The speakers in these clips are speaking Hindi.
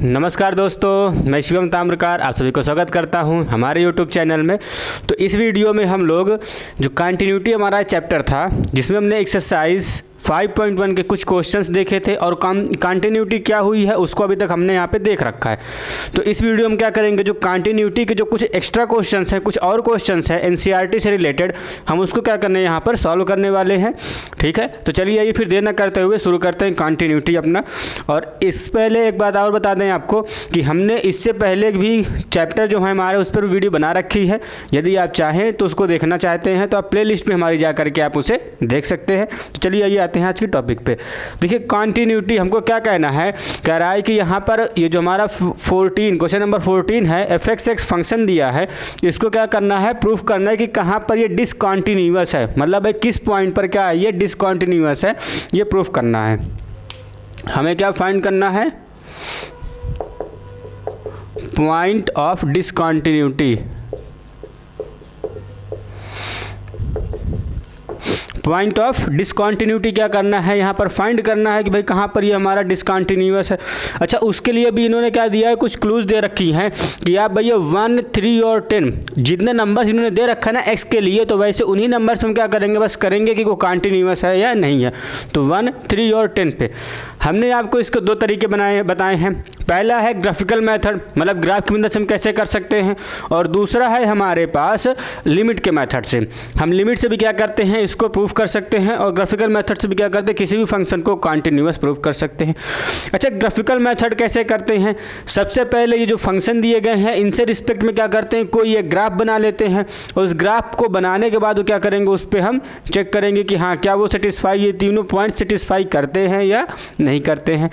नमस्कार दोस्तों, मैं शिवम ताम्रकार आप सभी को स्वागत करता हूं हमारे YouTube चैनल में। तो इस वीडियो में हम लोग जो कंटिन्यूटी हमारा चैप्टर था जिसमें हमने एक्सरसाइज 5.1 के कुछ क्वेश्चंस देखे थे और कंटिन्यूटी क्या हुई है उसको अभी तक हमने यहाँ पे देख रखा है। तो इस वीडियो में क्या करेंगे, जो कंटिन्यूटी के जो कुछ एक्स्ट्रा क्वेश्चंस हैं, कुछ और क्वेश्चंस हैं एनसीईआरटी से रिलेटेड, हम उसको क्या करने यहाँ पर सॉल्व करने वाले हैं। ठीक है, तो चलिए आइए फिर देर न करते हुए शुरू करते हैं कंटिन्यूटी अपना। और इस पहले एक बात और बता दें आपको कि हमने इससे पहले भी चैप्टर जो है हमारे उस पर वीडियो बना रखी है। यदि आप चाहें तो उसको देखना चाहते हैं तो आप प्ले लिस्ट में हमारी जा करके आप उसे देख सकते हैं। तो चलिए आइए आते हैं आज के टॉपिक पे। देखिए कंटिन्यूटी हमको क्या कहना है, कह रहा है कि यहाँ पर ये जो हमारा 14 क्वेश्चन नंबर 14 है, f(x) फंक्शन दिया है, इसको क्या करना है, प्रूफ करना है कि कहाँ पर ये डिसकंटिन्यूअस है, मतलब है किस पॉइंट पर क्या है ये डिसकंटिन्यूअस है, ये प्रूफ करना है। हमें क्या फाइंड करना है, point of discontinuity. Point of discontinuity क्या करना है, यहाँ पर फाइंड करना है कि भाई कहाँ पर ये हमारा डिसकंटिन्यूअस है। अच्छा, उसके लिए भी इन्होंने क्या दिया है, कुछ क्लूज दे रखी हैं कि आप भैया 1, 3 और 10 जितने नंबर्स इन्होंने दे रखा है ना एक्स के लिए, तो वैसे उन्हीं नंबर्स हम क्या करेंगे, बस करेंगे कि वो कंटिन्यूअस है या नहीं है। तो 1, 3 और 10 पे हमने आपको इसके दो तरीके बताए हैं। पहला है ग्राफिकल मेथड, मतलब ग्राफ की मदद से हम कैसे कर सकते हैं, और दूसरा है हमारे पास लिमिट के मेथड से। हम लिमिट से भी क्या करते हैं, इसको प्रूफ कर सकते हैं, और ग्राफिकल मेथड से भी क्या करते हैं, किसी भी फंक्शन को कंटिन्यूअस प्रूफ कर सकते हैं। अच्छा, ग्राफिकल मेथड कैसे करते हैं, सबसे पहले ये जो फंक्शन दिए गए हैं इनसे रिस्पेक्ट में क्या करते हैं, कोई एक ग्राफ बना लेते हैं, और उस ग्राफ को बनाने के बाद वो क्या करेंगे, उस पर हम चेक करेंगे कि हाँ क्या वो सेटिस्फाई, ये तीनों पॉइंट सेटिस्फाई करते हैं या नहीं करते हैं।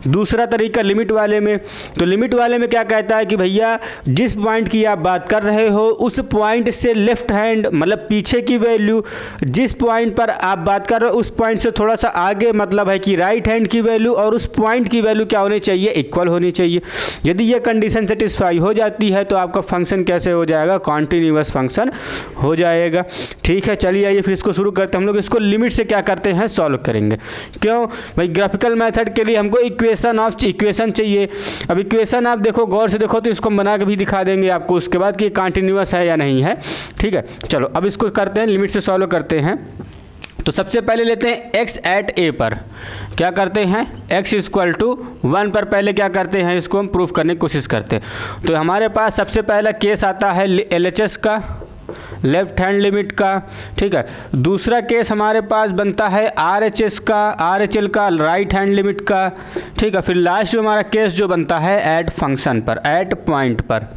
दूसरा तरीका लिमिट वाले में, तो लिमिट वाले में क्या कहता है कि भैया जिस पॉइंट की आप बात कर रहे हो उस पॉइंट से लेफ्ट हैंड मतलब पीछे की वैल्यू, जिस पॉइंट पर आप बात कर रहे हो उस पॉइंट से थोड़ा सा आगे, मतलब है कि राइट हैंड की वैल्यू और उस पॉइंट की वैल्यू क्या होनी चाहिए, इक्वल होनी चाहिए। यदि ये कंडीशन सेटिस्फाई हो जाती है तो आपका फंक्शन कैसे हो जाएगा, कॉन्टिन्यूअस फंक्शन हो जाएगा। ठीक है, चलिए आइए फिर इसको शुरू करते हैं। हम लोग इसको लिमिट से क्या करते हैं, सॉल्व करेंगे। क्यों भाई, ग्राफिकल मेथड के लिए हमको इक्वेशन चाहिए। अब इक्वेशन आप देखो, गौर से देखो, तो इसको हम बना के भी दिखा देंगे आपको उसके बाद कि कंटिन्यूअस है या नहीं है। ठीक है, चलो अब इसको करते हैं, लिमिट से सॉल्व करते हैं। तो सबसे पहले लेते हैं x एट a पर, क्या करते हैं x = 1 पर पहले क्या करते हैं, इसको हम प्रूफ करने की कोशिश करते हैं। तो हमारे पास सबसे पहला केस आता है LHS का, लेफ्ट हैंड लिमिट का। ठीक है, दूसरा केस हमारे पास बनता है RHS का, RHL का, राइट हैंड लिमिट का। ठीक है, फिर लास्ट में हमारा केस जो बनता है एट फंक्शन पर, एट पॉइंट पर।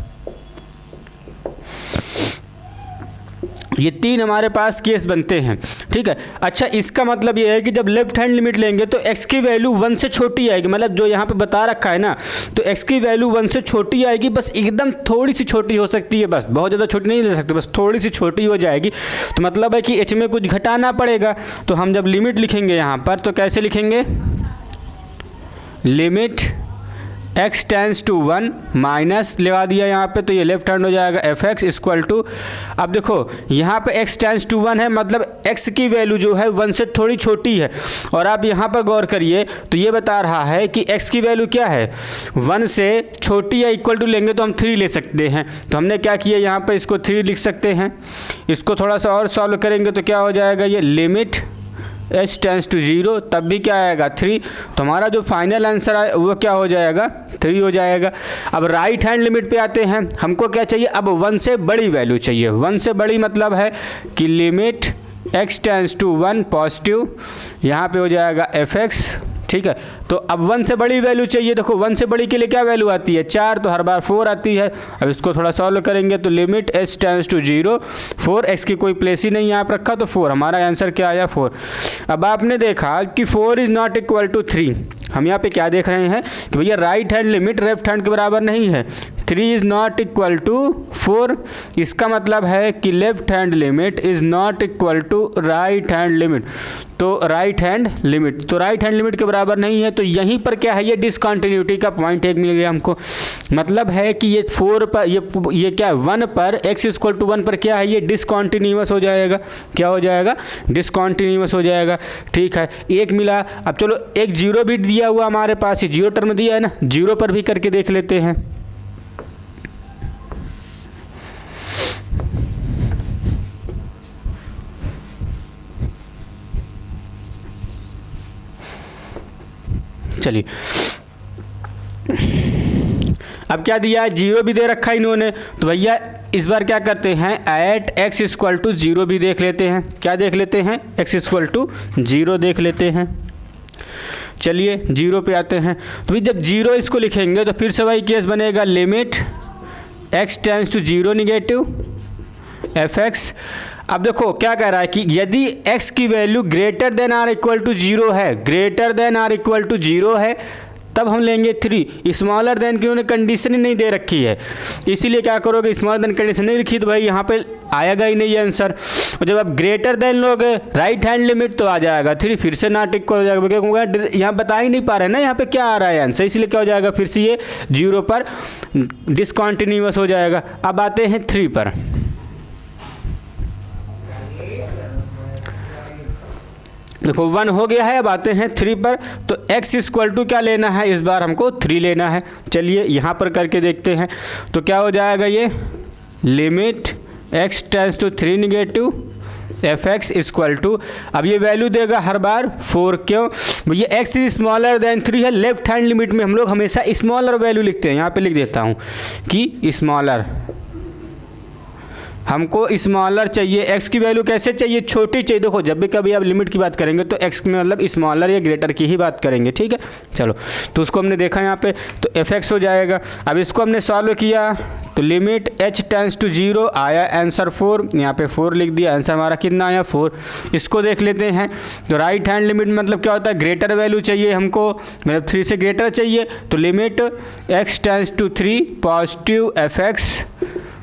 ये तीन हमारे पास केस बनते हैं। ठीक है, अच्छा इसका मतलब ये है कि जब लेफ्ट हैंड लिमिट लेंगे तो x की वैल्यू 1 से छोटी आएगी, मतलब जो यहाँ पे बता रखा है ना, तो x की वैल्यू 1 से छोटी आएगी, बस एकदम थोड़ी सी छोटी हो सकती है, बस बहुत ज़्यादा छोटी नहीं ले सकते, बस थोड़ी सी छोटी हो जाएगी। तो मतलब है कि h में कुछ घटाना पड़ेगा। तो हम जब लिमिट लिखेंगे यहाँ पर तो कैसे लिखेंगे, limit x tends to 1 minus लगा दिया यहाँ पे, तो ये लेफ्ट हैंड हो जाएगा f(x) = अब देखो यहाँ पे x टेंस टू 1 है, मतलब x की वैल्यू जो है 1 से थोड़ी छोटी है। और आप यहाँ पर गौर करिए तो ये बता रहा है कि x की वैल्यू क्या है, 1 से छोटी या इक्वल टू लेंगे तो हम 3 ले सकते हैं। तो हमने क्या किया, यहाँ पर इसको 3 लिख सकते हैं। इसको थोड़ा सा और सॉल्व करेंगे तो क्या हो जाएगा, ये लिमिट h टेंस टू 0, तब भी क्या आएगा 3। तो हमारा जो फाइनल आंसर है वो क्या हो जाएगा, 3 हो जाएगा। अब राइट हैंड लिमिट पे आते हैं, हमको क्या चाहिए, अब 1 से बड़ी वैल्यू चाहिए। 1 से बड़ी मतलब है कि limit x tends to 1 positive, यहाँ पे हो जाएगा f(x). ठीक है, तो अब 1 से बड़ी वैल्यू चाहिए। देखो 1 से बड़ी के लिए क्या वैल्यू आती है, 4, तो हर बार 4 आती है। अब इसको थोड़ा सॉल्व करेंगे तो limit h tends to 0, 4 x की कोई प्लेस ही नहीं यहाँ पर रखा, तो 4 हमारा आंसर क्या आया, 4। अब आपने देखा कि 4 इज़ नॉट इक्वल टू 3। हम यहाँ पे क्या देख रहे हैं कि भैया right hand limit left hand के बराबर नहीं है, 3 इज़ नॉट इक्वल टू 4, इसका मतलब है कि left hand limit is not equal to right hand limit. तो राइट हैंड लिमिट के बराबर नहीं है। तो यहीं पर क्या है, ये डिसकंटिन्यूटी का पॉइंट एक मिल गया हमको। मतलब है कि ये 4 पर ये क्या है 1 पर x इक्वल टू 1 पर क्या है, ये डिसकंटिन्यूअस हो जाएगा। क्या हो जाएगा, डिसकंटिन्यूअस हो जाएगा। ठीक है, एक मिला। अब चलो एक जीरो भी दिया हुआ हमारे पास, ये जीरो टर्म दिया है ना, जीरो पर भी करके देख लेते हैं। चलिए अब क्या दिया है, जीरो भी दे रखा है इन्होंने। तो भैया इस बार क्या करते हैं, एट x इक्वल टू 0 भी देख लेते हैं। क्या देख लेते हैं, x इक्वल टू 0 देख लेते हैं। चलिए 0 पे आते हैं। तो भाई जब 0 इसको लिखेंगे तो फिर से भाई केस बनेगा, limit x tends to 0 negative fx। अब देखो क्या कह रहा है कि यदि x की value greater than or equal to 0 है, greater than or equal to 0 है, तब हम लेंगे 3। स्मॉलर देन की उन्होंने कंडीशन ही नहीं दे रखी है, इसीलिए क्या करोगे, स्मॉलर देन कंडीशन नहीं लिखी तो भाई यहाँ पे आएगा ही नहीं आंसर। और जब आप ग्रेटर देन लोगे राइट हैंड लिमिट तो आ जाएगा 3, फिर से नॉट इक्वल हो जाएगा, क्योंकि यहाँ बता ही नहीं पा रहे ना यहाँ पे क्या आ रहा है आंसर, इसलिए क्या हो जाएगा, फिर से ये 0 पर डिसकंटिन्यूअस हो जाएगा। अब आते हैं 3 पर। देखो 1 हो गया है, अब आते हैं 3 पर। तो x इक्वल टू क्या लेना है, इस बार हमको 3 लेना है। चलिए यहाँ पर करके देखते हैं। तो क्या हो जाएगा, ये limit x tends to 3 negative fx equal to, अब ये वैल्यू देगा हर बार 4। क्यों, ये x इज स्मॉलर देन 3 है। लेफ्ट हैंड लिमिट में हम लोग हमेशा स्मॉलर वैल्यू लिखते हैं। यहाँ पे लिख देता हूँ कि स्मॉलर, हमको स्मॉलर चाहिए। x की वैल्यू कैसे चाहिए, छोटी चाहिए। देखो जब भी कभी आप लिमिट की बात करेंगे तो x में मतलब स्मॉलर या ग्रेटर की ही बात करेंगे। ठीक है, चलो तो उसको हमने देखा यहाँ पे, तो fx हो जाएगा। अब इसको हमने सॉल्व किया तो लिमिट h टेंड्स टू 0 आया आंसर 4, यहाँ पे 4 लिख दिया, आंसर हमारा कितना आया 4। इसको देख लेते हैं। तो राइट हैंड लिमिट मतलब क्या होता है, ग्रेटर वैल्यू चाहिए हमको, मतलब 3 से ग्रेटर चाहिए। तो limit x tends to 3 positive fx।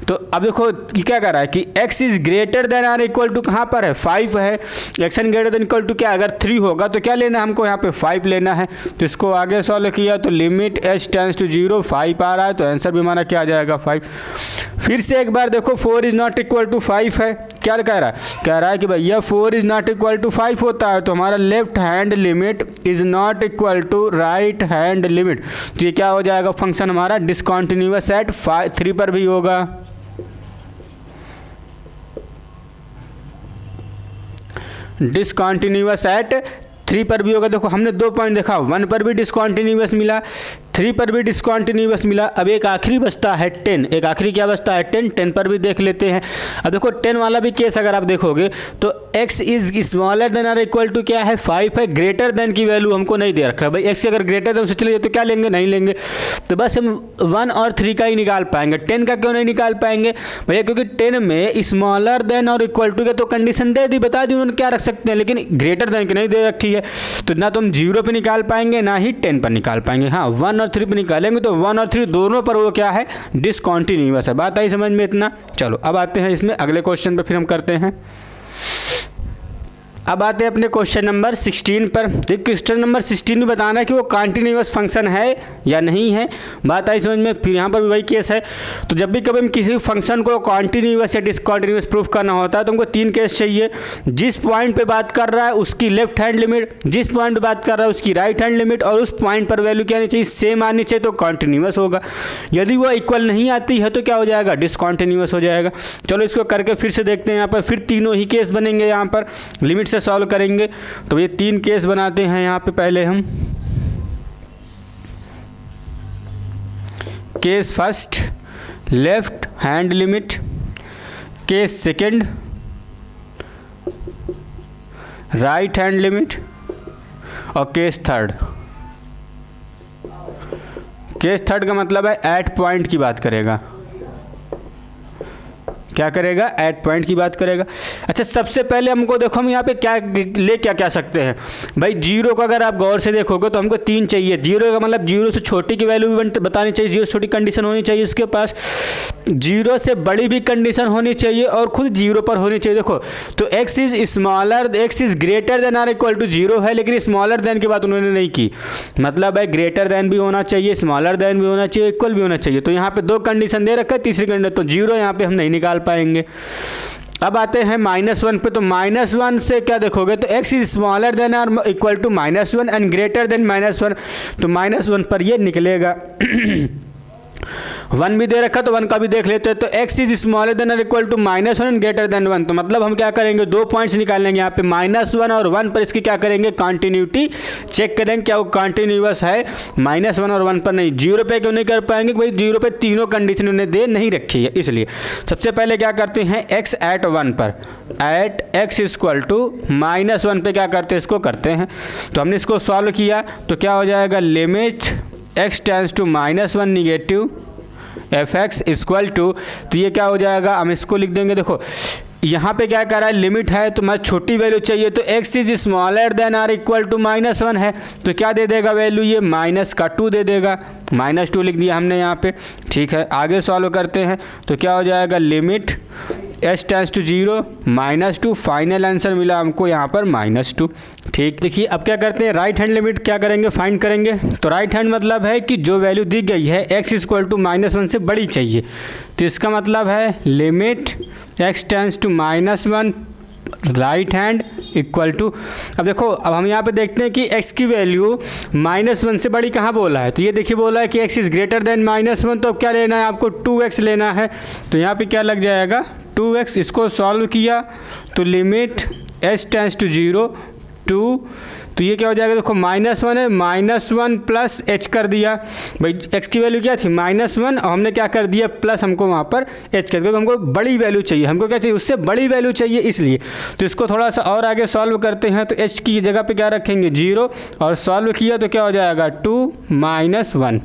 तो अब देखो कि क्या कर रहा है कि x is greater than or equal to कहाँ पर है, 5 है। x and greater than equal to क्या, अगर 3 होगा तो क्या लेना है हमको, यहाँ पे 5 लेना है। तो इसको आगे सॉल्व किया तो लिमिट h टेंड्स टू 0 5 आ रहा है, तो आंसर भी हमारा क्या आ जाएगा 5। फिर से एक बार देखो 4 इज नॉट इक्वल टू 5 है। क्या कह रहा है कि भैया 4 इज नॉट इक्वल टू 5 होता है, तो हमारा left hand limit is not equal to right hand limit. तो ये क्या हो जाएगा, फंक्शन हमारा डिसकंटिन्यूअस एट 3 पर भी होगा। डिसकंटिन्यूअस एट 3 पर भी होगा। देखो हमने 2 पॉइंट देखा, 1 पर भी डिसकंटिन्यूअस मिला, 3 पर भी डिसकंटिन्यूअस मिला। अब एक आखिरी बचता है 10, एक आखिरी क्या बचता है 10 पर भी देख लेते हैं। अब देखो 10 वाला भी केस अगर आप देखोगे तो x is smaller than or equal to क्या है 5 है, ग्रेटर देन की वैल्यू हमको नहीं दे रखा है भाई। x अगर ग्रेटर देन से चले जाए तो क्या लेंगे, नहीं लेंगे। तो बस हम 1 और 3 का ही निकाल पाएंगे, 10 का क्यों नहीं निकाल पाएंगे भैया, क्योंकि 10 में स्मॉलर देन और इक्वल टू का तो कंडीशन दे दी, बता दी उन्होंने क्या रख सकते हैं, लेकिन ग्रेटर देन की नहीं दे रखी है। तो ना तो हम 0 पर निकाल पाएंगे ना ही 10 पर निकाल पाएंगे। हाँ 1 और 3 पर निकालेंगे तो 1 और 3 दोनों पर वो क्या है, डिसकंटिन्यूअस है। बात आई समझ में इतना। चलो अब आते हैं इसमें अगले क्वेश्चन पर, फिर हम करते हैं। अब आते हैं अपने क्वेश्चन नंबर 16 पर। देखिए क्वेश्चन नंबर 16 में बताना है कि वो कॉन्टिन्यूअस फंक्शन है या नहीं है। बात आई समझ में। फिर यहाँ पर भी वही केस है। तो जब भी कभी हम किसी फंक्शन को कॉन्टिन्यूअस या डिसकंटिन्यूअस प्रूफ करना होता है तो हमको 3 केस चाहिए। जिस पॉइंट पे बात कर रहा है उसकी लेफ्ट हैंड लिमिट, जिस पॉइंट पे बात कर रहा है उसकी राइट हैंड लिमिट, और उस पॉइंट पर वैल्यू क्या आनी चाहिए, सेम आनी चाहिए, तो कॉन्टिन्यूअस होगा। यदि वो इक्वल नहीं आती है तो क्या हो जाएगा, डिसकंटिन्यूअस हो जाएगा। चलो इसको करके फिर से देखते हैं। यहाँ पर फिर तीनों ही केस बनेंगे, यहाँ पर लिमिट से सॉल्व करेंगे। तो ये 3 केस बनाते हैं यहाँ पे। पहले हम case first left hand limit, case second right hand limit, और केस थर्ड। केस थर्ड का मतलब है एट पॉइंट की बात करेगा। क्या करेगा, एट पॉइंट की बात करेगा। अच्छा सबसे पहले हमको देखो हम यहाँ पे क्या सकते हैं भाई, जीरो को अगर आप गौर से देखोगे तो हमको 3 चाहिए। जीरो का मतलब जीरो से छोटी की वैल्यू भी बतानी चाहिए, जीरो से छोटी कंडीशन होनी चाहिए इसके पास, जीरो से बड़ी भी कंडीशन होनी चाहिए और खुद जीरो पर होनी चाहिए। देखो तो x is smaller, x is greater than or equal to zero है, लेकिन स्मॉलर देन की बात उन्होंने नहीं की। मतलब है ग्रेटर देन भी होना चाहिए, स्मॉलर देन भी होना चाहिए, इक्वल भी होना चाहिए। तो यहाँ पे 2 कंडीशन दे रखा है, तीसरी कंडीशन तो जीरो यहाँ पे हम नहीं निकाल पाएंगे। अब आते हैं -1 पे, तो -1 से क्या देखोगे तो x is smaller than or equal to -1 and greater than -1, तो -1 पर ये निकलेगा। 1 भी दे रखा तो 1 का भी देख लेते हैं। तो x इज स्मॉलर देन और इक्वल टू -1 एंड ग्रेटर देन 1, तो मतलब हम क्या करेंगे 2 पॉइंट्स निकालेंगे यहाँ पे, -1 और 1 पर इसकी क्या करेंगे कंटिन्यूटी चेक करेंगे क्या वो कंटिन्यूअस है। -1 और 1 पर नहीं, 0 पे क्यों नहीं कर पाएंगे भाई, 0 पे तीनों कंडीशन उन्हें दे नहीं रखी है। इसलिए सबसे पहले क्या करते हैं x एट 1 पर, एट x इक्वल टू -1 पे क्या करते हैं इसको करते हैं। तो हमने इसको सॉल्व किया तो क्या हो जाएगा, limit x tends to -1 negative fx equal to, तो ये क्या हो जाएगा, हम इसको लिख देंगे। देखो यहाँ पे क्या कर रहा है, लिमिट है तो मैं छोटी वैल्यू चाहिए, तो x is smaller than or equal to -1 है, तो क्या दे देगा वैल्यू, ये -2 दे देगा, -2 लिख दिया हमने यहाँ पे। ठीक है, आगे सॉल्व करते हैं तो क्या हो जाएगा, limit s tends to 0 -2, final answer मिला हमको यहाँ पर -2। ठीक, देखिए अब क्या करते हैं, राइट हैंड लिमिट क्या करेंगे, फाइंड करेंगे। तो राइट हैंड मतलब है कि जो वैल्यू दी गई है x इक्वल टू -1 से बड़ी चाहिए, तो इसका मतलब है limit x tends to -1 right hand equal to. अब देखो अब हम यहाँ पे देखते हैं कि x की वैल्यू -1 से बड़ी कहाँ बोला है, तो ये देखिए बोला है कि x इज़ ग्रेटर देन -1, तो अब क्या लेना है आपको 2x लेना है। तो यहाँ पे क्या लग जाएगा 2x, इसको सॉल्व किया तो लिमिट s टेंड्स टू 0 2, तो ये क्या हो जाएगा, देखो -1 है, -1 प्लस h कर दिया भाई, x की वैल्यू क्या थी -1 और हमने क्या कर दिया प्लस, हमको वहाँ पर h कर दिया, हमको बड़ी वैल्यू चाहिए, हमको क्या चाहिए उससे बड़ी वैल्यू चाहिए इसलिए। तो इसको थोड़ा सा और आगे सॉल्व करते हैं, तो h की जगह पे क्या रखेंगे 0 और सॉल्व किया तो क्या हो जाएगा 2 -1,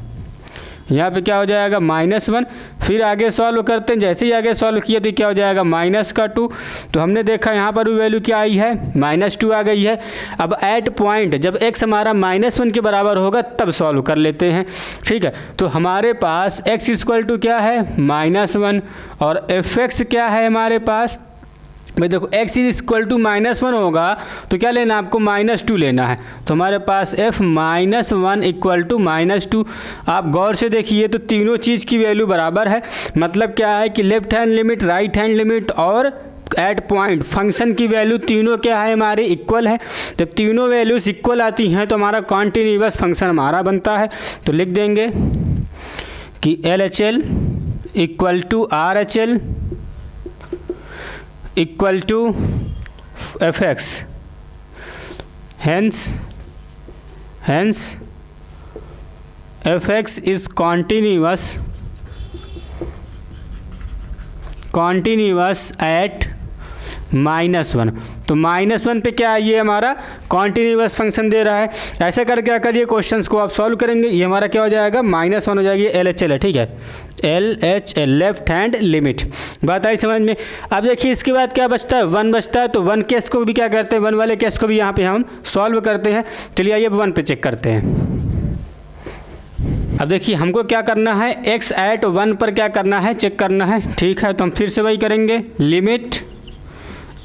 यहाँ पे क्या हो जाएगा -1। फिर आगे सॉल्व करते हैं, जैसे ही आगे सॉल्व किया तो क्या हो जाएगा -2, तो हमने देखा यहाँ पर भी वैल्यू क्या आई है -2 आ गई है। अब एट पॉइंट जब x हमारा -1 के बराबर होगा तब सॉल्व कर लेते हैं। ठीक है, तो हमारे पास x इक्वल टू क्या है -1 और fx क्या है हमारे पास भाई, देखो x इज इक्वल टू -1 होगा तो क्या लेना आपको -2 लेना है, तो हमारे पास f -1 इक्वल टू -2। आप गौर से देखिए तो तीनों चीज़ की वैल्यू बराबर है, मतलब क्या है कि left hand limit, right hand limit और एट पॉइंट फंक्शन की वैल्यू तीनों क्या है हमारी इक्वल है। जब तीनों वैल्यूज इक्वल आती हैं तो हमारा कॉन्टिन्यूअस फंक्शन हमारा बनता है। तो लिख देंगे कि LHL equal to RHL equal to fx, hence fx is continuous at -1। तो -1 पे क्या है, ये हमारा कॉन्टिन्यूअस फंक्शन दे रहा है। ऐसे कर क्या करिए क्वेश्चंस को आप सॉल्व करेंगे, ये हमारा क्या हो जाएगा -1 हो जाएगी, LHL है। ठीक है, LHL लेफ्ट हैंड लिमिट, बात आई समझ में। अब देखिए इसके बाद क्या बचता है, 1 बचता है, तो 1 केस को भी क्या करते हैं, 1 वाले केस को भी यहाँ पे हम सॉल्व करते हैं। चलिए आइए 1 पे चेक करते हैं। अब देखिए हमको क्या करना है, x एट 1 पर क्या करना है, चेक करना है। ठीक है, तो हम फिर से वही करेंगे, limit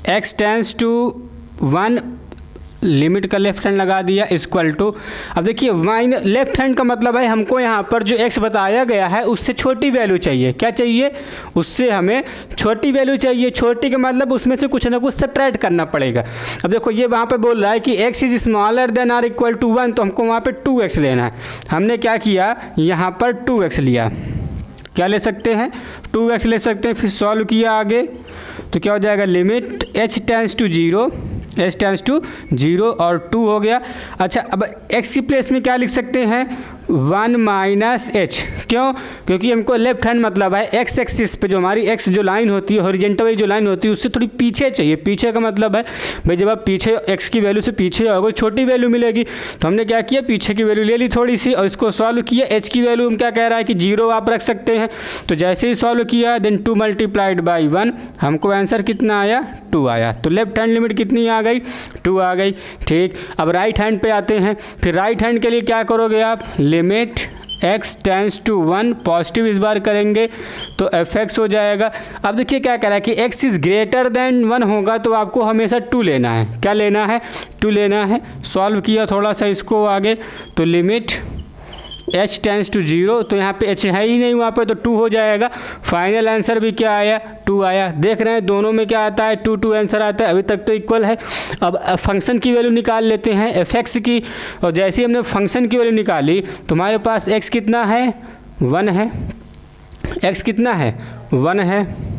x tends to 1, limit का लेफ्ट हैंड लगा दिया इक्वल टू। अब देखिए लेफ्ट हैंड का मतलब है हमको यहाँ पर जो x बताया गया है उससे छोटी वैल्यू चाहिए। क्या चाहिए, उससे हमें छोटी वैल्यू चाहिए। छोटी का मतलब उसमें से कुछ ना कुछ सब्ट्रैक्ट करना पड़ेगा। अब देखो ये वहाँ पे बोल रहा है कि x is smaller than or equal to 1, तो हमको वहाँ पे 2x लेना है। हमने क्या किया, यहाँ पर 2x लिया, क्या ले सकते हैं 2x ले सकते हैं। फिर सॉल्व किया आगे तो क्या हो जाएगा, limit h tends to 0, h tends to 0 और 2 हो गया। अच्छा अब x की प्लेस में क्या लिख सकते हैं, 1 माइनस एच। क्यों? क्योंकि हमको लेफ्ट हैंड मतलब है एक्स एक्सिस पे जो हमारी एक्स जो लाइन होती है, हॉरिजेंटल जो लाइन होती है, उससे थोड़ी पीछे चाहिए। पीछे का मतलब है भाई जब आप पीछे एक्स की वैल्यू से पीछे आओगे छोटी वैल्यू मिलेगी। तो हमने क्या किया, पीछे की वैल्यू ले ली थोड़ी सी और इसको सॉल्व किया। एच की वैल्यू हम क्या कह रहा है कि 0 आप रख सकते हैं। तो जैसे ही सॉल्व किया देन 2 मल्टीप्लाइड बाई 1, हमको आंसर कितना आया, 2 आया। तो लेफ्ट हैंड लिमिट कितनी आ गई, 2 आ गई। ठीक, अब राइट हैंड पे आते हैं। फिर राइट हैंड के लिए क्या करोगे आप, limit x tends to 1, positive इस बार करेंगे तो fx हो जाएगा। अब देखिए क्या कह रहा है कि x इज़ ग्रेटर देन 1 होगा तो आपको हमेशा 2 लेना है। क्या लेना है, 2 लेना है। सॉल्व किया थोड़ा सा इसको आगे, तो लिमिट h टेंड्स टू 0, तो यहाँ पे h है ही नहीं वहाँ पे, तो 2 हो जाएगा। फाइनल आंसर भी क्या आया, 2 आया। देख रहे हैं दोनों में क्या आता है, 2 आंसर आता है। अभी तक तो इक्वल है। अब फंक्शन की वैल्यू निकाल लेते हैं fx की, और जैसे ही हमने फंक्शन की वैल्यू निकाली तो हमारे पास x कितना है, 1 है। x कितना है, 1 है।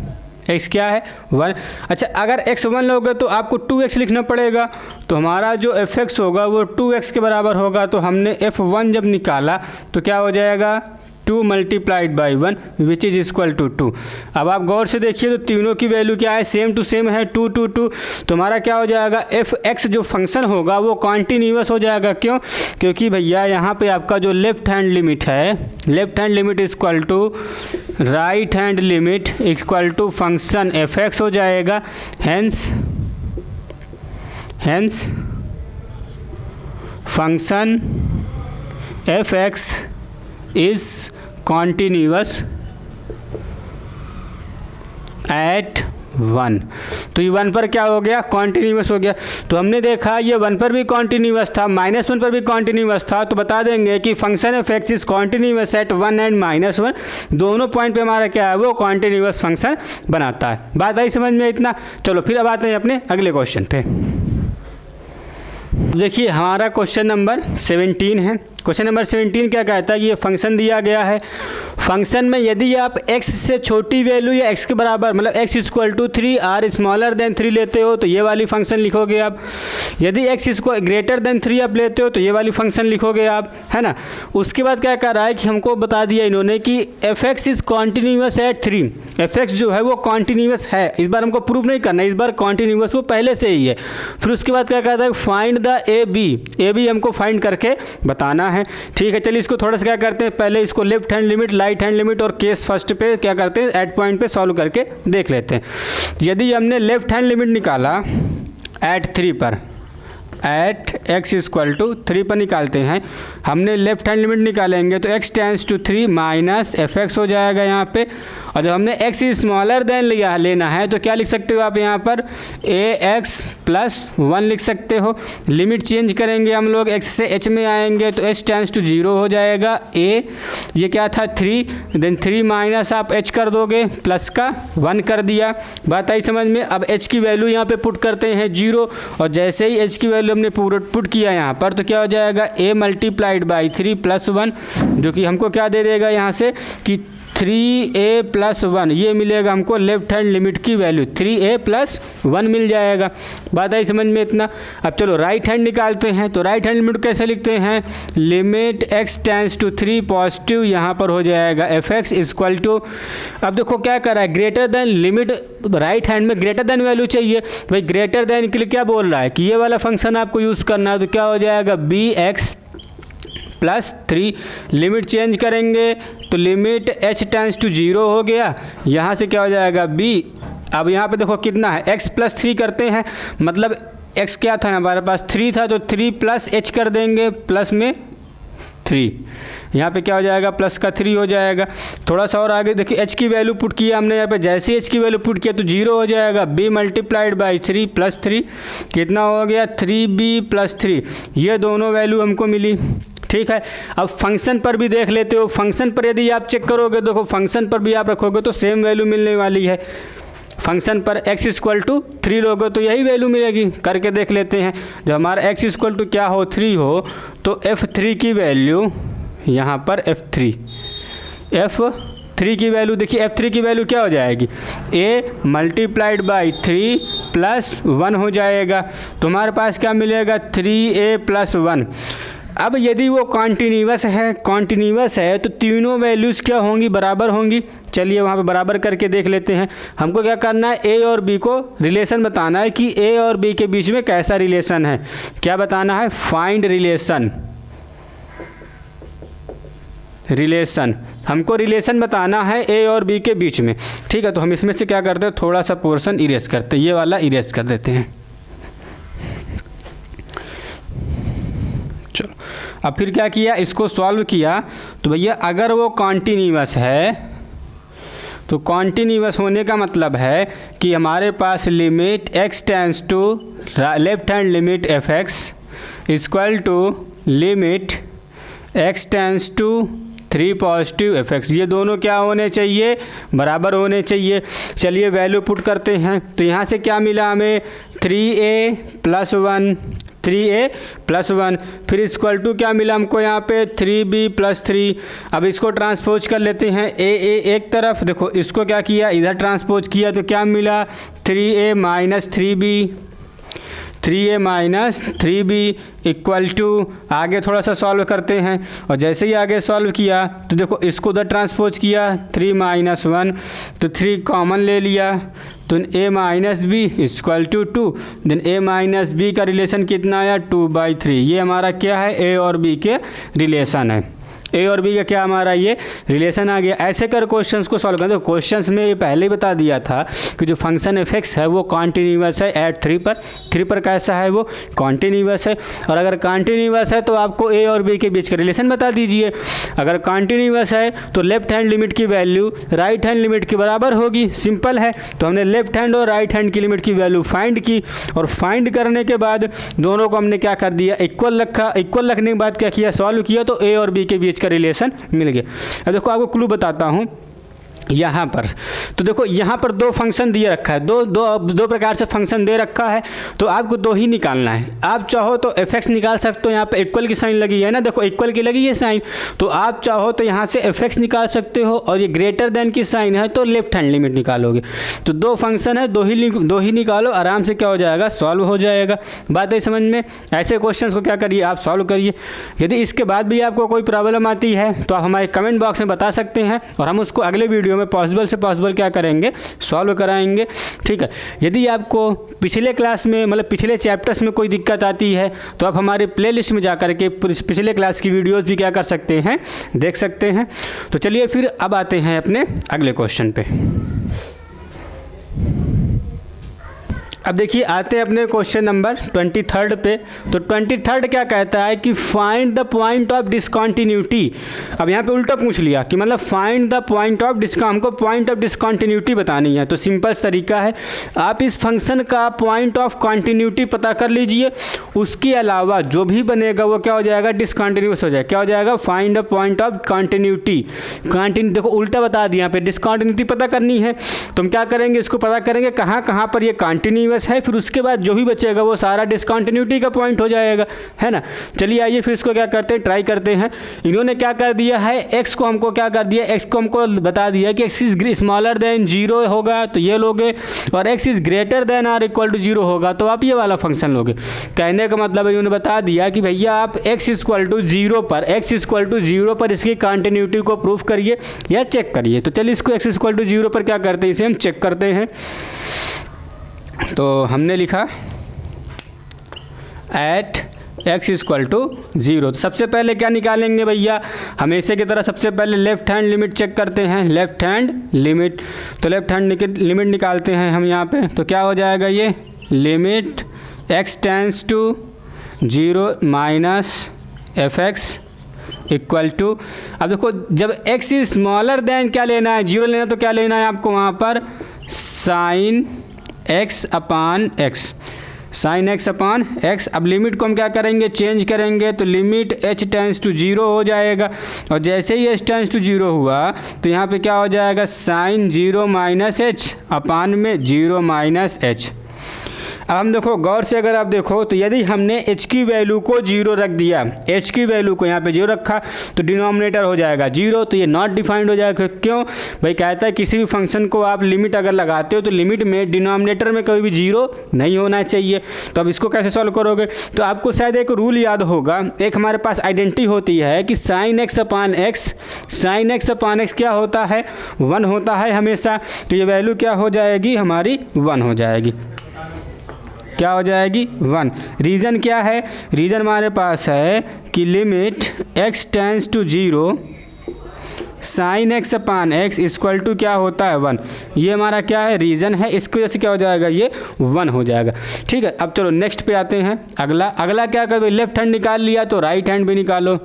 x क्या है, 1। अच्छा, अगर x 1 लोगे तो आपको 2x लिखना पड़ेगा। तो हमारा जो fx होगा वो 2x के बराबर होगा। तो हमने f1 जब निकाला तो क्या हो जाएगा, 2 multiplied by 1 which is equal to 2। अब आप गौर से देखिए तो तीनों की वैल्यू क्या है, सेम टू सेम है, 2 2 2। तो हमारा क्या हो जाएगा, fx जो फंक्शन होगा वो कॉन्टीन्यूअस हो जाएगा। क्यों? क्योंकि भैया यहाँ पे आपका जो लेफ्ट हैंड लिमिट है, left hand limit equal to right hand limit equal to function fx हो जाएगा। Hence function fx is continuous at 1। तो ये 1 पर क्या हो गया, कॉन्टीन्यूअस हो गया। तो हमने देखा ये 1 पर भी कॉन्टीन्यूअस था, -1 पर भी कॉन्टीन्यूअस था। तो बता देंगे कि function of x is continuous at 1 and -1, दोनों पॉइंट पे हमारा क्या है, वो कॉन्टीन्यूअस फंक्शन बनाता है। बात आई समझ में इतना? चलो फिर अब आते हैं अपने अगले क्वेश्चन पे। देखिए हमारा क्वेश्चन नंबर 17 है। क्वेश्चन नंबर 17 क्या कहता है कि ये फंक्शन दिया गया है। फंक्शन में यदि आप x से छोटी वैल्यू या x के बराबर मतलब x equal to 3 or smaller than 3 लेते हो तो ये वाली फंक्शन लिखोगे आप। यदि x इसको ग्रेटर देन 3 आप लेते हो तो ये वाली फंक्शन लिखोगे आप, है ना। उसके बाद क्या कर रहा है कि हमको बता दिया इन्होंने कि f(x) is continuous eight 3। f(x) जो है वो कॉन्टीन्यूअस है। इस बार हमको प्रूव नहीं करना, इस बार कॉन्टीन्यूअस वो पहले से ही है। फिर उसके बाद क्या कहता है, फाइंड द ए बी हमको फाइंड करके बताना है। ठीक है, चलिए इसको थोड़ा सा क्या करते हैं, पहले इसको left hand limit, right hand limit और केस फर्स्ट पे क्या करते हैं, एट पॉइंट पे सॉल्व करके देख लेते हैं। यदि हमने लेफ्ट हैंड लिमिट निकाला एट 3 पर, एट x इक्वल टू 3 पर निकालते हैं, हमने लेफ्ट हैंड लिमिट निकालेंगे तो x tends to 3 minus fx हो जाएगा यहाँ पे। और जब हमने x स्मॉलर देन लेना है तो क्या लिख सकते हो आप यहाँ पर, ax प्लस 1 लिख सकते हो। लिमिट चेंज करेंगे हम लोग, x से h में आएंगे तो h टेंड्स टू 0 हो जाएगा। a ये क्या था 3, देन 3 माइनस आप h कर दोगे, प्लस का 1 कर दिया। बात आई समझ में। अब h की वैल्यू यहाँ पे पुट करते हैं 0, और जैसे ही h की वैल्यू हमने पुट किया यहाँ पर तो क्या हो जाएगा, a मल्टीप्लाइड बाई 3 प्लस 1, जो कि हमको क्या दे देगा यहाँ से कि 3a प्लस 1, ये मिलेगा हमको लेफ्ट हैंड लिमिट की वैल्यू, 3a प्लस 1 मिल जाएगा। बात आई समझ में इतना। अब चलो राइट हैंड निकालते हैं। तो राइट हैंड लिमिट कैसे लिखते हैं, limit x tends to 3 positive, यहाँ पर हो जाएगा fx इक्वल टू, अब देखो क्या कर रहा है, greater then limit, right hand में ग्रेटर देन वैल्यू चाहिए। भाई ग्रेटर देन के लिए क्या बोल रहा है कि ये वाला फंक्शन आपको यूज़ करना है। तो क्या हो जाएगा, bx प्लस 3, लिमिट चेंज करेंगे तो लिमिट h टेंड्स टू 0 हो गया। यहाँ से क्या हो जाएगा b, अब यहाँ पे देखो कितना है, x प्लस 3 करते हैं, मतलब x क्या था हमारे पास 3 था, तो 3 प्लस h कर देंगे, प्लस में 3, यहाँ पे क्या हो जाएगा, प्लस का 3 हो जाएगा। थोड़ा सा और आगे देखिए h की वैल्यू पुट किया हमने यहाँ पे, जैसे h की वैल्यू पुट किया तो 0 हो जाएगा। b मल्टीप्लाइड बाई 3 प्लस 3 कितना हो गया, 3b प्लस 3, ये दोनों वैल्यू हमको मिली। ठीक है, अब फंक्शन पर भी देख लेते हो। फंक्शन पर यदि आप चेक करोगे, देखो फंक्शन पर भी आप रखोगे तो सेम वैल्यू मिलने वाली है। फंक्शन पर x इक्वल टू 3 लोगे तो यही वैल्यू मिलेगी। करके देख लेते हैं। जब हमारा x इक्वल टू क्या हो, 3 हो, तो f3 की वैल्यू यहाँ पर f3 की वैल्यू देखिए, f3 की वैल्यू क्या हो जाएगी, a मल्टीप्लाइड बाई 3 प्लस 1 हो जाएगा। तुम्हारे पास क्या मिलेगा, 3a प्लस 1। अब यदि वो कॉन्टिन्यूअस है तो तीनों वैल्यूज़ क्या होंगी, बराबर होंगी। चलिए वहाँ पे बराबर करके देख लेते हैं। हमको क्या करना है, ए और बी को रिलेशन बताना है कि ए और बी के बीच में कैसा रिलेशन है। क्या बताना है, फाइंड रिलेशन हमको रिलेशन बताना है ए और बी के बीच में। ठीक है, तो हम इसमें से क्या करते हैं, थोड़ा सा पोर्शन इरेज करते हैं, ये वाला इरेज कर देते हैं। चलो अब फिर क्या किया, इसको सॉल्व किया तो भैया अगर वो कॉन्टिन्यूअस है तो कॉन्टिन्यूअस होने का मतलब है कि हमारे पास limit x tends to left hand limit f x equal to limit x tends to 3 positive f x, ये दोनों क्या होने चाहिए, बराबर होने चाहिए। चलिए वैल्यू पुट करते हैं, तो यहाँ से क्या मिला हमें 3a प्लस 1, फिर इक्वल टू क्या मिला हमको यहाँ पे 3b प्लस 3। अब इसको ट्रांसपोज कर लेते हैं, a एक तरफ, देखो इसको क्या किया, इधर ट्रांसपोज किया तो क्या मिला 3a minus 3b equal to, आगे थोड़ा सा सॉल्व करते हैं और जैसे ही आगे सॉल्व किया तो देखो इसको उधर ट्रांसपोज किया 3 माइनस 1 तो 3 कॉमन ले लिया तो a minus b equal to 2, then a minus b का रिलेशन कितना आया 2/3। ये हमारा क्या है, a और b के रिलेशन है, ए और बी का क्या हमारा ये रिलेशन आ गया। ऐसे कर क्वेश्चंस को सॉल्व करते, तो क्वेश्चंस में ये पहले ही बता दिया था कि जो फंक्शन एफ एक्स है वो कॉन्टिन्यूअस है एट 3 पर कैसा है, वो कॉन्टिन्यूअस है। और अगर कॉन्टिन्यूअस है तो आपको ए और बी के बीच का रिलेशन बता दीजिए। अगर कॉन्टिन्यूअस है तो लेफ्ट हैंड लिमिट की वैल्यू राइट हैंड लिमिट के बराबर होगी, सिंपल है। तो हमने लेफ्ट हैंड और राइट हैंड की लिमिट की वैल्यू फाइंड की और फाइंड करने के बाद दोनों को हमने क्या कर दिया, इक्वल रखा। इक्वल रखने के बाद क्या किया, सॉल्व किया तो ए और बी के बीच का रिलेशन मिल गया। अब देखो आपको क्लू बताता हूं, यहाँ पर तो देखो यहाँ पर दो फंक्शन दिए रखा है, दो प्रकार से फंक्शन दे रखा है, तो आपको दो ही निकालना है। आप चाहो तो एफ एक्स निकाल सकते हो, यहाँ पे इक्वल की साइन लगी है ना, देखो इक्वल की लगी है साइन, तो आप चाहो तो यहाँ से एफ एक्स निकाल सकते हो और ये ग्रेटर देन की साइन है तो लेफ्ट हैंड लिमिट निकालोगे। तो दो फंक्शन है, दो ही निकालो, आराम से क्या हो जाएगा, सॉल्व हो जाएगा। बात है समझ में। ऐसे क्वेश्चन को क्या करिए, आप सॉल्व करिए। यदि इसके बाद भी आपको कोई प्रॉब्लम आती है तो आप हमारे कमेंट बॉक्स में बता सकते हैं और हम उसको अगले वीडियो में पॉसिबल से पॉसिबल क्या करेंगे, सॉल्व कराएंगे। ठीक है, यदि आपको पिछले क्लास में मतलब पिछले चैप्टर्स में कोई दिक्कत आती है तो आप हमारे प्लेलिस्ट में जा कर के पिछले क्लास की वीडियोस भी क्या कर सकते हैं, देख सकते हैं। तो चलिए फिर अब आते हैं अपने अगले क्वेश्चन पे। अब देखिए आते हैं अपने क्वेश्चन नंबर 23 पे। तो 23 क्या कहता है कि find the point of discontinuity. अब यहाँ पे उल्टा पूछ लिया कि मतलब फाइंड द पॉइंट ऑफ हमको पॉइंट ऑफ डिसकंटिन्यूटी बतानी है। तो सिंपल तरीका है, आप इस फंक्शन का पॉइंट ऑफ कंटिन्यूटी पता कर लीजिए, उसके अलावा जो भी बनेगा वो क्या हो जाएगा, डिसकंटिन्यूअस हो जाएगा। क्या हो जाएगा, find the point of continuity. देखो उल्टा बता दिया, यहाँ पे डिसकंटिन्यूटी पता करनी है तो हम क्या करेंगे, इसको पता करेंगे कहाँ कहाँ पर ये कंटिन्यूअस है, फिर उसके बाद जो भी बचेगा वो सारा डिसकंटिन्यूटी का पॉइंट हो जाएगा, है ना। चलिए आइए फिर इसको क्या करते हैं, ट्राई करते हैं। इन्होंने क्या कर दिया है, एक्स को हमको क्या कर दिया, एक्स को हमको बता दिया कि एक्स इज स्मॉलर देन 0 होगा तो ये लोगे, और x is greater than or equal to 0 होगा तो आप ये वाला फंक्शन लोगे। कहने का मतलब इन्होंने बता दिया कि भैया आप एक्स इक्वल टू 0 पर इसकी कंटिन्यूटी को प्रूफ करिए या चेक करिए। तो चलिए इसको एक्स इक्वल टू 0 पर क्या करते हैं, इसे हम चेक करते हैं। तो हमने लिखा एट एक्स इक्वल टू 0। सबसे पहले क्या निकालेंगे भैया, हमेशा की तरह सबसे पहले लेफ्ट हैंड लिमिट चेक करते हैं, लेफ्ट हैंड लिमिट। तो लेफ्ट हैंड लिमिट निकालते हैं हम यहाँ पे, तो क्या हो जाएगा ये, limit x tends to 0 minus f x equal to. अब देखो जब एक्स इज स्मॉलर देन क्या लेना है, 0 लेना, तो क्या लेना है आपको वहाँ पर साइन x अपान एक्स, साइन x अपान एक्स। अब लिमिट को हम क्या करेंगे, चेंज करेंगे, तो लिमिट h टेंस टू 0 हो जाएगा, और जैसे ही h टेंस टू 0 हुआ तो यहाँ पे क्या हो जाएगा, साइन 0 माइनस एच अपान में 0 माइनस एच। अब हम देखो गौर से अगर आप देखो तो यदि हमने एच की वैल्यू को 0 रख दिया, एच की वैल्यू को यहाँ पे 0 रखा तो डिनोमिनेटर हो जाएगा 0, तो ये नॉट डिफाइंड हो जाएगा। क्यों भाई, कहता है किसी भी फंक्शन को आप लिमिट अगर लगाते हो तो लिमिट में डिनोमिनेटर में कभी भी 0 नहीं होना चाहिए। तो अब इसको कैसे सॉल्व करोगे, तो आपको शायद एक रूल याद होगा, एक हमारे पास आइडेंटिटी होती है कि साइन एक्स अपान एक्स क्या होता है, 1 होता है हमेशा। तो ये वैल्यू क्या हो जाएगी हमारी, 1 हो जाएगी। क्या हो जाएगी, 1। रीज़न क्या है, रीज़न हमारे पास है कि limit x tends to 0 sine x upon x equal to क्या होता है 1। ये हमारा क्या है, रीज़न है, इसकी वजह से क्या हो जाएगा, ये 1 हो जाएगा। ठीक है, अब चलो नेक्स्ट पे आते हैं। अगला क्या करोगे, लेफ्ट हैंड निकाल लिया तो राइट हैंड भी निकालो।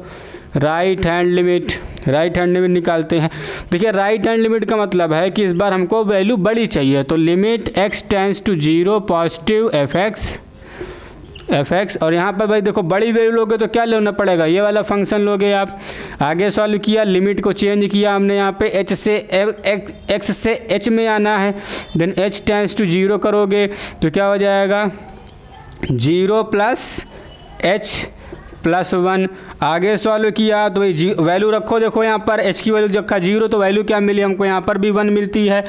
राइट हैंड लिमिट निकालते हैं। देखिए राइट हैंड लिमिट का मतलब है कि इस बार हमको वैल्यू बड़ी चाहिए, तो limit x tends to 0 positive f x, और यहाँ पर भाई देखो बड़ी वैल्यू लोगे तो क्या लेना पड़ेगा, ये वाला फंक्शन लोगे आप। आगे सॉल्व किया, लिमिट को चेंज किया हमने, यहाँ पे x से h में आना है, देन h टेंस टू 0 करोगे तो क्या हो जाएगा 0 प्लस h प्लस 1। आगे सॉल्व किया तो भाई वैल्यू रखो, देखो यहाँ पर h की वैल्यू रखा 0 तो वैल्यू क्या मिली हमको, यहाँ पर भी 1 मिलती है।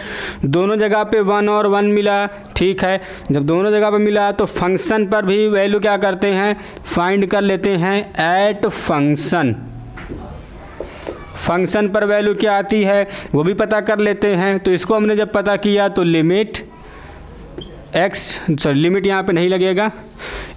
दोनों जगह पे 1 और 1 मिला। ठीक है, जब दोनों जगह पे मिला तो फंक्शन पर भी वैल्यू क्या करते हैं, फाइंड कर लेते हैं एट फंक्शन पर वैल्यू क्या आती है वो भी पता कर लेते हैं। तो इसको हमने जब पता किया तो लिमिट लिमिट यहाँ पे नहीं लगेगा,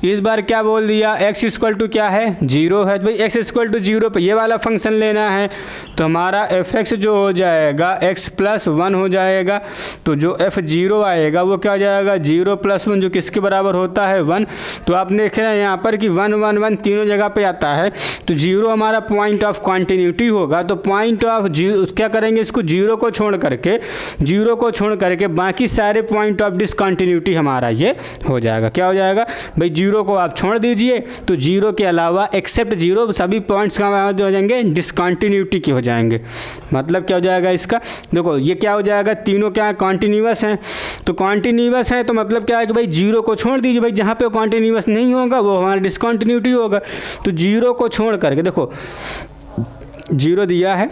इस बार क्या बोल दिया, x इक्वल टू क्या है 0 है, तो भाई x इक्वल टू 0 पे ये वाला फंक्शन लेना है, तो हमारा f(x) जो हो जाएगा x प्लस 1 हो जाएगा। तो जो f(0) आएगा वो क्या हो जाएगा 0 प्लस 1, जो किसके बराबर होता है 1। तो आप देख रहे हैं यहाँ पर कि 1 1 1 तीनों जगह पे आता है, तो 0 हमारा पॉइंट ऑफ कॉन्टीन्यूटी होगा। तो पॉइंट ऑफ क्या करेंगे, इसको 0 को छोड़ करके बाकी सारे पॉइंट ऑफ डिसकॉन्टीन्यूटी हमारा ये हो जाएगा। क्या हो जाएगा भाई, 0 को आप छोड़ दीजिए तो 0 के अलावा एक्सेप्ट 0 सभी पॉइंट्स कहाँ हो जाएंगे, डिसकॉन्टीन्यूटी के हो जाएंगे। मतलब क्या हो जाएगा इसका, देखो ये क्या हो जाएगा, तीनों क्या कॉन्टीन्यूअस हैं, तो कॉन्टीन्यूअस है तो मतलब क्या है कि भाई 0 को छोड़ दीजिए, भाई जहाँ पे कॉन्टीन्यूअस नहीं होगा वो हमारा डिसकॉन्टीन्यूटी होगा। तो 0 को छोड़ करके देखो 0 दिया है,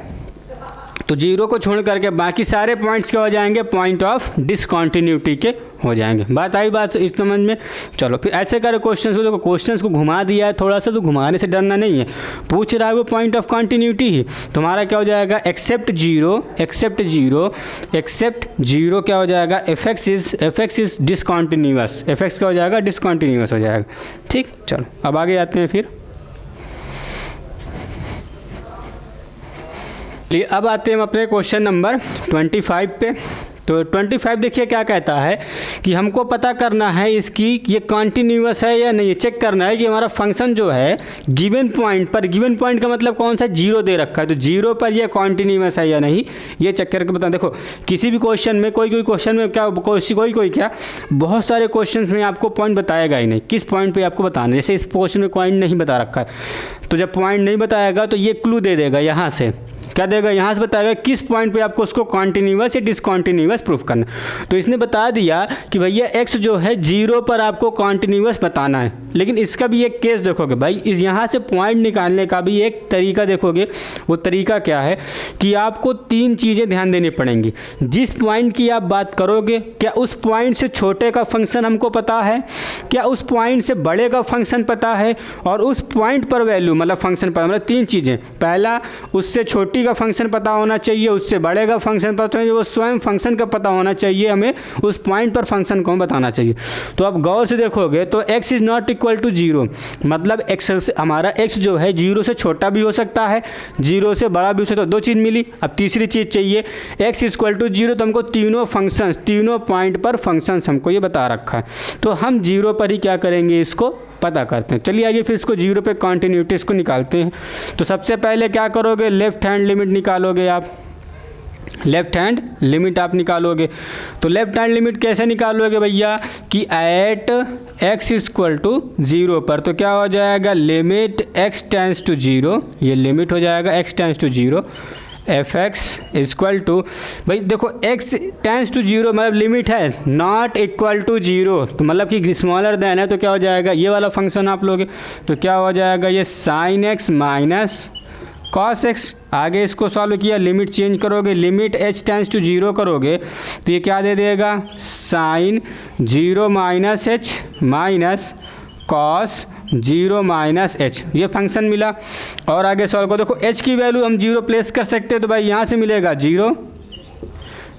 तो 0 को छोड़ करके बाकी सारे पॉइंट्स क्या हो जाएंगे, पॉइंट ऑफ डिसकॉन्टीन्यूटी के हो जाएंगे। बात आई बात इस समझ में। चलो फिर ऐसे करें क्वेश्चन को, देखो क्वेश्चन को घुमा दिया है थोड़ा सा, तो घुमाने से डरना नहीं है, पूछ रहा है वो पॉइंट ऑफ कॉन्टीन्यूटी ही। तो हमारा क्या हो जाएगा, एक्सेप्ट जीरो क्या हो जाएगा, f x is discontinuous, f x क्या हो जाएगा, डिसकॉन्टीन्यूअस हो जाएगा। ठीक, चलो अब आगे आते हैं फिर। अब आते हैं हम अपने क्वेश्चन नंबर 25 पे। तो 25 देखिए क्या कहता है कि हमको पता करना है इसकी ये कॉन्टीन्यूअस है या नहीं, चेक करना है कि हमारा फंक्शन जो है गिवन पॉइंट पर, गिवन पॉइंट का मतलब कौन सा, 0 दे रखा है, तो 0 पर ये कॉन्टीन्यूअस है या नहीं, ये चेक करके बता। देखो किसी भी क्वेश्चन में कोई क्वेश्चन में क्या कोई क्या बहुत सारे क्वेश्चन में आपको पॉइंट बताएगा ही नहीं, किस पॉइंट पर आपको बताना है। जैसे इस क्वेश्चन में पॉइंट नहीं बता रखा है, तो जब पॉइंट नहीं बताएगा तो ये क्लू दे देगा, यहाँ से क्या देगा, यहाँ से बताएगा किस पॉइंट पे आपको उसको कॉन्टीन्यूअस या डिसकॉन्टीन्यूअस प्रूफ करना। तो इसने बता दिया कि भैया x जो है 0 पर आपको कॉन्टीन्यूअस बताना है, लेकिन इसका भी एक केस देखोगे भाई, इस यहाँ से पॉइंट निकालने का भी एक तरीका देखोगे। वो तरीका क्या है कि आपको 3 चीज़ें ध्यान देनी पड़ेंगी। जिस पॉइंट की आप बात करोगे, क्या उस पॉइंट से छोटे का फंक्शन हमको पता है, क्या उस पॉइंट से बड़े का फंक्शन पता है, और उस पॉइंट पर वैल्यू मतलब फंक्शन पता, मतलब 3 चीज़ें। पहला, उससे छोटी का फंक्शन पता होना चाहिए, उससे बड़े का फंक्शन पता होना, वो स्वयं फंक्शन का पता होना चाहिए, हमें उस पॉइंट पर फंक्शन को बताना चाहिए। तो आप गौर से देखोगे तो x is not equal to 0, मतलब x हमारा x जो है 0 से छोटा भी हो सकता है, 0 से बड़ा भी हो सकता है। 2 चीज़ मिली। अब तीसरी चीज़ चाहिए, x इक्वल टू 0, तो हमको तीनों पॉइंट पर फंक्शंस हमको ये बता रखा है, तो हम 0 पर ही क्या करेंगे, इसको पता करते हैं। चलिए आइए फिर इसको 0 पे कॉन्टीन्यूटी इसको निकालते हैं। तो सबसे पहले क्या करोगे, लेफ्ट हैंड लिमिट निकालोगे आप, लेफ्ट हैंड लिमिट आप निकालोगे। तो लेफ्ट हैंड लिमिट कैसे निकालोगे भैया कि एट x इक्वल टू 0 पर, तो क्या हो जाएगा, लिमिट x टेंस टू 0, ये लिमिट हो जाएगा x tends to 0, f x equal to, भाई देखो x टेंस टू जीरो मतलब लिमिट है नॉट इक्वल टू जीरो, तो मतलब कि स्मॉलर देन है तो क्या हो जाएगा, ये वाला फंक्शन आप लोगे तो क्या हो जाएगा, ये sine x minus cos x. आगे इसको सॉल्व किया, लिमिट चेंज करोगे, limit h tends to zero करोगे तो ये क्या दे देगा, sine zero minus h minus cos zero minus h, ये फंक्शन मिला। और आगे सॉल्व करो, देखो h की वैल्यू हम जीरो प्लेस कर सकते हैं तो भाई यहाँ से मिलेगा zero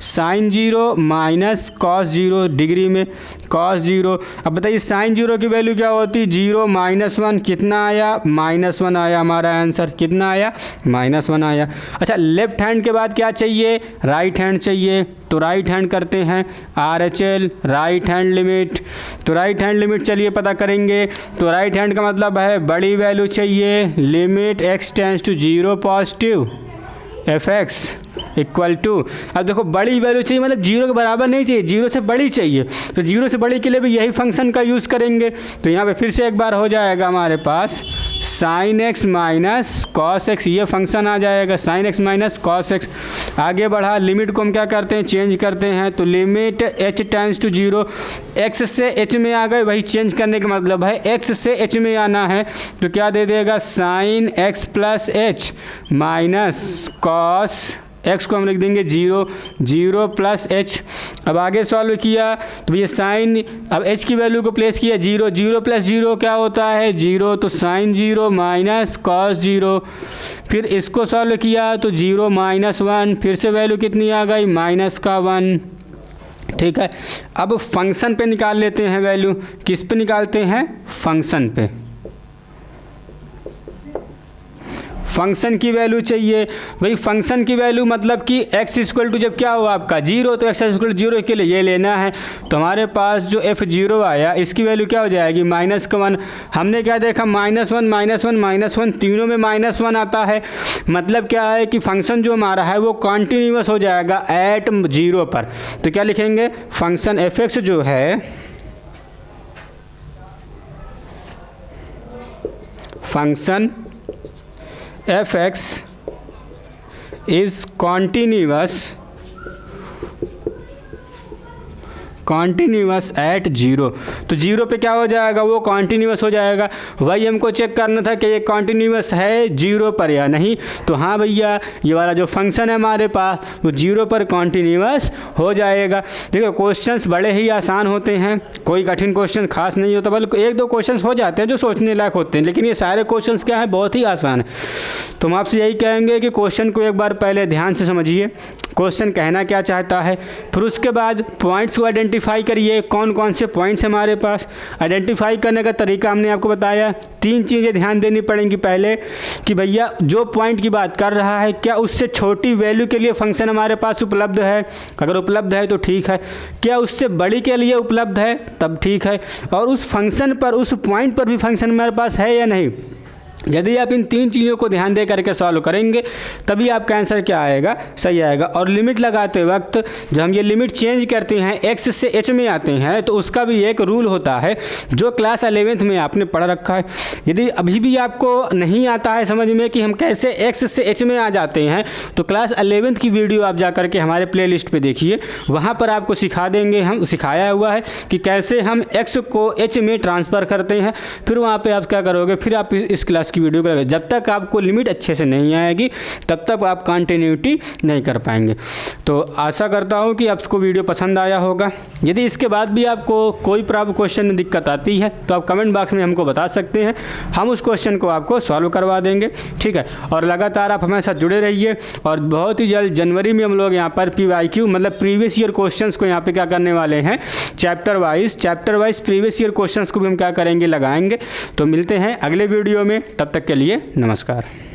sine zero minus cos zero, degree में कॉस जीरो। अब बताइए साइन जीरो की वैल्यू क्या होती है, जीरो माइनस वन, कितना आया, माइनस वन आया, हमारा आंसर कितना आया, माइनस वन आया। अच्छा लेफ्ट हैंड के बाद क्या चाहिए, राइट हैंड चाहिए, तो राइट हैंड करते हैं RHL राइट हैंड लिमिट। तो राइट हैंड लिमिट चलिए पता करेंगे, तो राइट हैंड का मतलब है बड़ी वैल्यू चाहिए, limit x tends to zero positive f x equal to, अब देखो बड़ी वैल्यू चाहिए मतलब जीरो के बराबर नहीं चाहिए, जीरो से बड़ी चाहिए, तो जीरो से बड़ी के लिए भी यही फंक्शन का यूज़ करेंगे। तो यहाँ पे फिर से एक बार हो जाएगा हमारे पास sine x minus cos x, ये फंक्शन आ जाएगा sine x minus cos x. आगे बढ़ा, लिमिट को हम क्या करते हैं, चेंज करते हैं, तो limit h tends to zero, x से h में आ गए, वही चेंज करने का मतलब है x से h में आना है, तो क्या दे देगा, sine x plus h minus cos x को हम लिख देंगे जीरो, जीरो प्लस एच। अब आगे सॉल्व किया तो ये साइन, अब h की वैल्यू को प्लेस किया जीरो, जीरो प्लस जीरो क्या होता है, जीरो, तो sign zero minus cos zero. फिर इसको सॉल्व किया तो जीरो माइनस वन, फिर से वैल्यू कितनी आ गई, माइनस का वन। ठीक है, अब फंक्शन पे निकाल लेते हैं वैल्यू, किस पे निकालते हैं, फंक्शन पे। फंक्शन की वैल्यू चाहिए, भाई फंक्शन की वैल्यू मतलब कि x इक्वल टू जब क्या हुआ आपका जीरो, तो x इक्वल टू जीरो के लिए ये लेना है, तो हमारे पास जो f जीरो आया इसकी वैल्यू क्या हो जाएगी, माइनस का वन। हमने क्या देखा, minus one minus one minus one, तीनों में माइनस वन आता है, मतलब क्या है कि फंक्शन जो हमारा है वो कॉन्टीन्यूअस हो जाएगा एट जीरो पर। तो क्या लिखेंगे, फंक्शन एफ एक्स जो है, function f x is continuous at zero, तो जीरो पे क्या हो जाएगा, वो कॉन्टीन्यूअस हो जाएगा। वही हमको चेक करना था कि ये कॉन्टीन्यूअस है जीरो पर या नहीं, तो हाँ भैया ये वाला जो फंक्शन है हमारे पास वो जीरो पर कॉन्टीन्यूअस हो जाएगा। देखो क्वेश्चंस बड़े ही आसान होते हैं, कोई कठिन क्वेश्चन खास नहीं होता, बल्कि एक दो क्वेश्चंस हो जाते हैं जो सोचने लायक होते हैं, लेकिन ये सारे क्वेश्चंस क्या हैं, बहुत ही आसान है। तो हम आपसे यही कहेंगे कि क्वेश्चन को एक बार पहले ध्यान से समझिए, क्वेश्चन कहना क्या चाहता है, फिर उसके बाद पॉइंट्स को आइडेंटिफाई करिए, कौन कौन से पॉइंट्स हमारे पास। आइडेंटिफाई करने का तरीका हमने आपको बताया, तीन चीज़ें ध्यान देनी पड़ेंगी। पहले कि भैया जो पॉइंट की बात कर रहा है क्या उससे छोटी वैल्यू के लिए फंक्शन हमारे पास उपलब्ध है, अगर उपलब्ध है तो ठीक है, क्या उससे बड़ी के लिए उपलब्ध है तब ठीक है, और उस फंक्शन पर, उस पॉइंट पर भी फंक्शन हमारे पास है या नहीं। यदि आप इन तीन चीज़ों को ध्यान दे करके सॉल्व करेंगे तभी आपका आंसर क्या आएगा, सही आएगा। और लिमिट लगाते वक्त जब हम ये लिमिट चेंज करते हैं x से h में आते हैं तो उसका भी एक रूल होता है जो क्लास 11th में आपने पढ़ रखा है। यदि अभी भी आपको नहीं आता है समझ में कि हम कैसे x से h में आ जाते हैं तो क्लास 11th की वीडियो आप जा करके हमारे प्ले लिस्ट पर देखिए, वहाँ पर आपको सिखा देंगे, हम सिखाया हुआ है कि कैसे हम x को h में ट्रांसफ़र करते हैं। फिर वहाँ पर आप क्या करोगे, फिर आप इस क्लास की वीडियो करेंगे, जब तक आपको लिमिट अच्छे से नहीं आएगी तब तक आप कंटिन्यूटी नहीं कर पाएंगे। तो आशा करता हूँ कि आपको वीडियो पसंद आया होगा। यदि इसके बाद भी आपको कोई प्रॉब्लम क्वेश्चन में दिक्कत आती है तो आप कमेंट बॉक्स में हमको बता सकते हैं, हम उस क्वेश्चन को आपको सॉल्व करवा देंगे, ठीक है। और लगातार आप हमारे साथ जुड़े रहिए, और बहुत ही जल्द जनवरी में हम लोग यहाँ पर PYQ मतलब प्रीवियस ईयर क्वेश्चंस को यहाँ पे क्या करने वाले हैं, chapter wise previous year questions को भी हम क्या करेंगे, लगाएंगे। तो मिलते हैं अगले वीडियो में, तब तक के लिए नमस्कार।